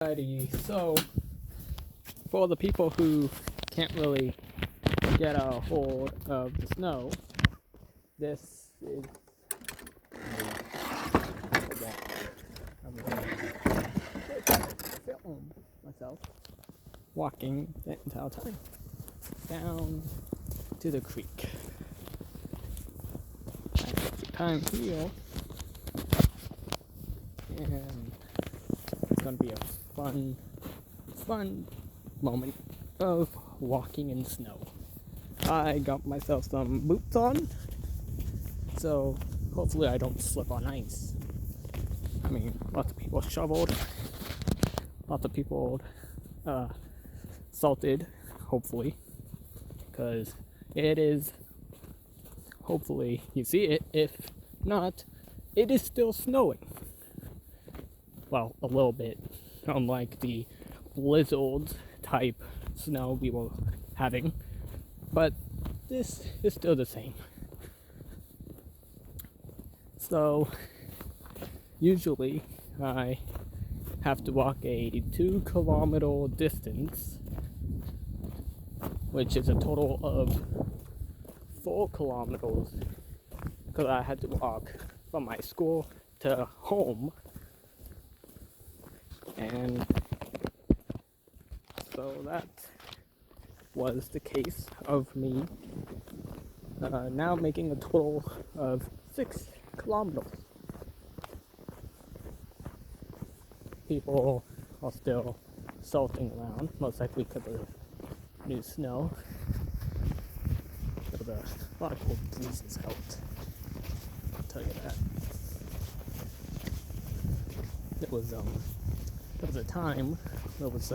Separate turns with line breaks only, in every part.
Alrighty, so for the people who can't really get a hold of the snow, this is I'm gonna film myself walking the entire time down to the creek. I have some time here, and it's gonna be a fun moment of walking in snow. I got myself some boots on, so hopefully I don't slip on ice. I mean, lots of people shoveled, lots of people salted, hopefully, because it is, hopefully you see it. If not, it is still snowing. Well, a little bit, unlike the blizzard type snow we were having, but this is still the same. So usually I have to walk a 2-kilometer distance, which is a total of 4 kilometers, because I had to walk from my school to home. And so that was the case of me now making a total of 6 kilometers. People are still salting around, most likely because of new snow. There was a lot of cold breezes out, I'll tell you that. There was a time where it was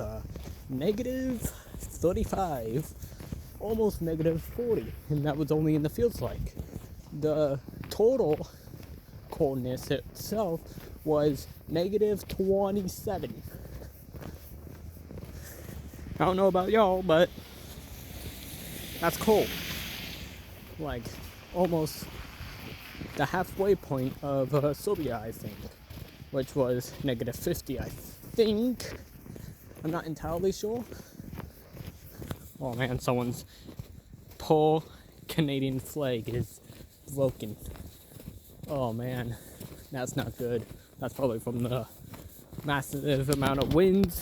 negative 35, almost negative 40, and that was only in the fields. Like, the total coldness itself was negative 27. I don't know about y'all, but that's cold. Like, almost the halfway point of Serbia, I think, which was negative 50, I think. I'm not entirely sure. Oh man, someone's poor Canadian flag is broken. Oh man, that's not good. That's probably from the massive amount of winds.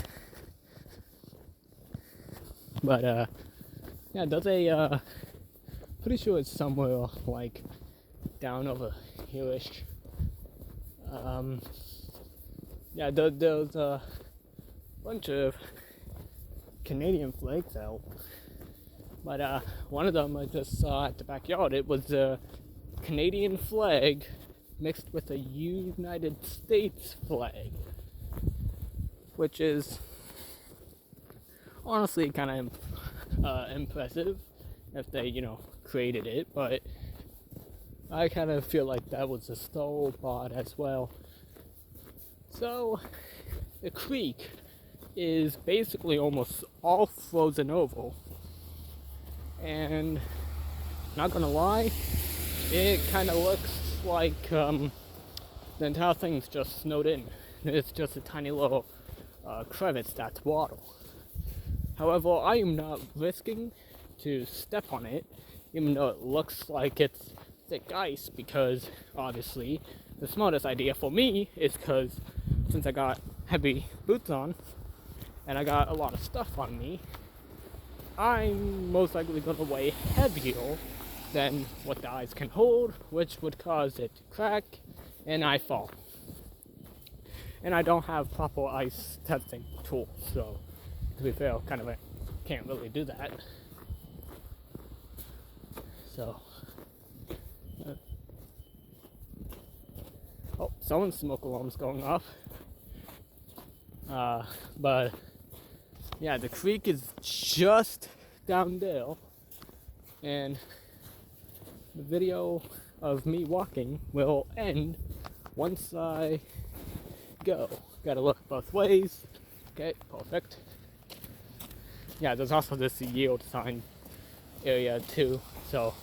But yeah, there's a pretty sure it's somewhere like down over here-ish. Yeah, there's a bunch of Canadian flags out, but one of them I just saw at the backyard. It was a Canadian flag mixed with a United States flag, which is honestly kind of impressive if they, created it, but I kind of feel like that was a store-bought as well. So the creek is basically almost all frozen over, and not gonna lie, it kind of looks like the entire thing's just snowed in. It's just a tiny little crevice that's water. However, I am not risking to step on it, even though it looks like it's thick ice, because obviously the smartest idea for me is, because since I got heavy boots on and I got a lot of stuff on me, I'm most likely going to weigh heavier than what the ice can hold, which would cause it to crack and I fall. And I don't have proper ice testing tools, so to be fair, can't really do that. So, someone's smoke alarm's going off. But yeah, the creek is just down there, and the video of me walking will end once I go. Gotta look both ways. Okay, perfect. Yeah, there's also this yield sign area too, so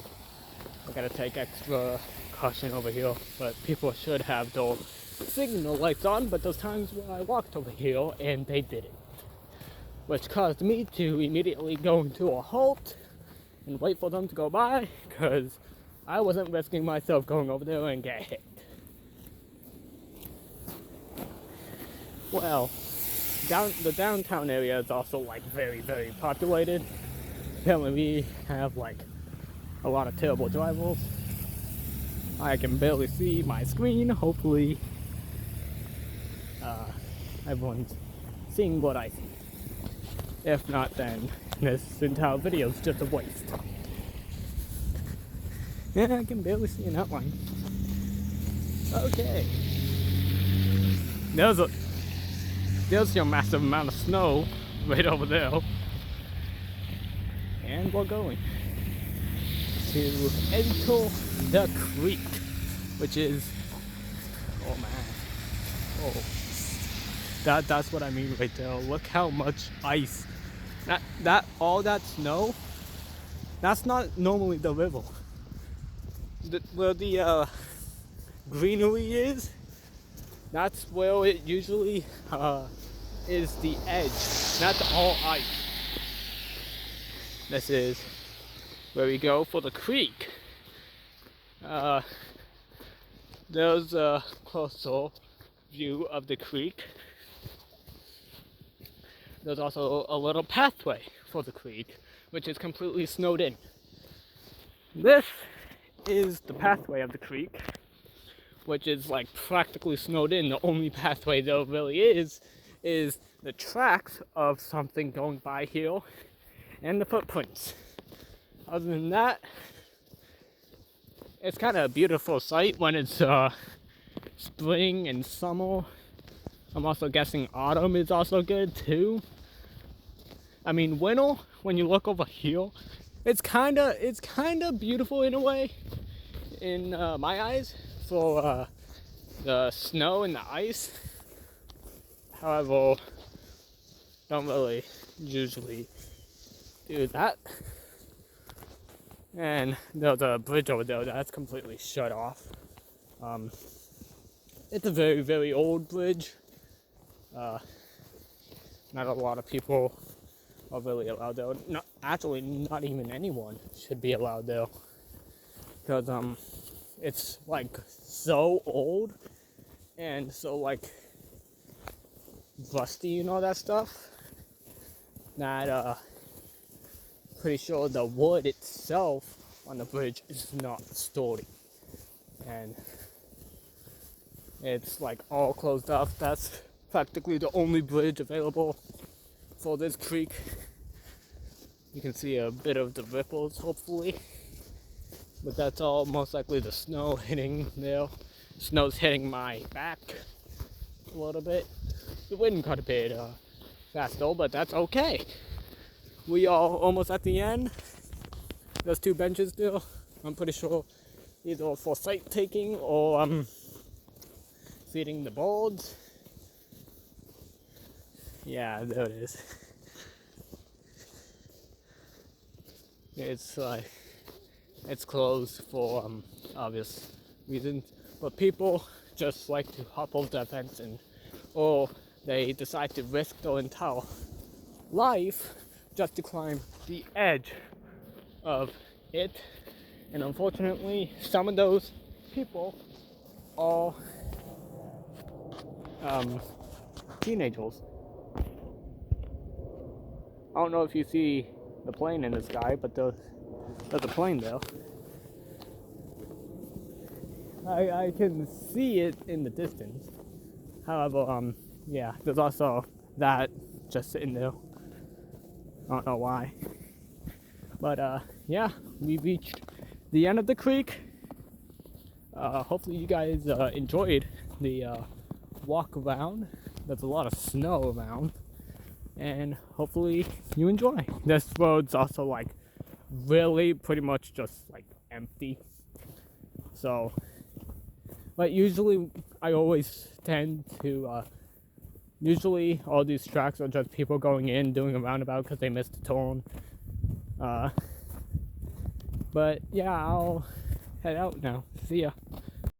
I gotta take extra caution over here, but people should have their signal lights on, but those times where I walked over here and they didn't, which caused me to immediately go into a halt and wait for them to go by, because I wasn't risking myself going over there and get hit. Well, the downtown area is also like very, very populated. Apparently we have like a lot of terrible drivers. I can barely see my screen. Hopefully everyone's seeing what I see. If not, then this entire video is just a waste. Yeah, I can barely see an outline. Okay. There's your massive amount of snow right over there. And we're going to enter the creek, which is, oh man, oh, that's what I mean right there. Look how much ice. All that snow, that's not normally the river. Where the greenery is, that's where it usually is the edge. That's all ice. This is where we go for the creek. There's a closer view of the creek. There's also a little pathway for the creek, which is completely snowed in. This is the pathway of the creek, which is like practically snowed in. The only pathway there really is the tracks of something going by here and the footprints. Other than that, it's kind of a beautiful sight when it's spring and summer. I'm also guessing autumn is also good too. I mean, winter, when you look over here, it's kind of beautiful in a way, in my eyes, for the snow and the ice. However, don't really usually do that. And there's a bridge over there that's completely shut off. It's a very, very old bridge. Not a lot of people are really allowed there. No, actually, not even anyone should be allowed there, because it's like so old and so like rusty and all that stuff that pretty sure the wood itself on the bridge is not sturdy, and it's like all closed off. That's practically the only bridge available for this creek. You can see a bit of the ripples, hopefully, but that's all most likely the snow hitting there. Snow's hitting my back a little bit. The wind got a bit faster, but that's okay. We are almost at the end. There's 2 benches there. I'm pretty sure either for sight taking or feeding the birds. Yeah, there it is. It's like it's closed for obvious reasons, but people just like to hop over the fence, or they decide to risk their entire life just to climb the edge of it. And unfortunately, some of those people are teenagers. I don't know if you see the plane in the sky, but there's a plane there. I can see it in the distance. However, yeah, there's also that just sitting there. I don't know why. But yeah, we reached the end of the creek. Hopefully you guys enjoyed the walk around. There's a lot of snow around, and hopefully you enjoy. This road's also like really pretty much just like empty. So, but usually I always tend to usually all these tracks are just people going in doing a roundabout because they missed a turn. But yeah, I'll head out now. See ya.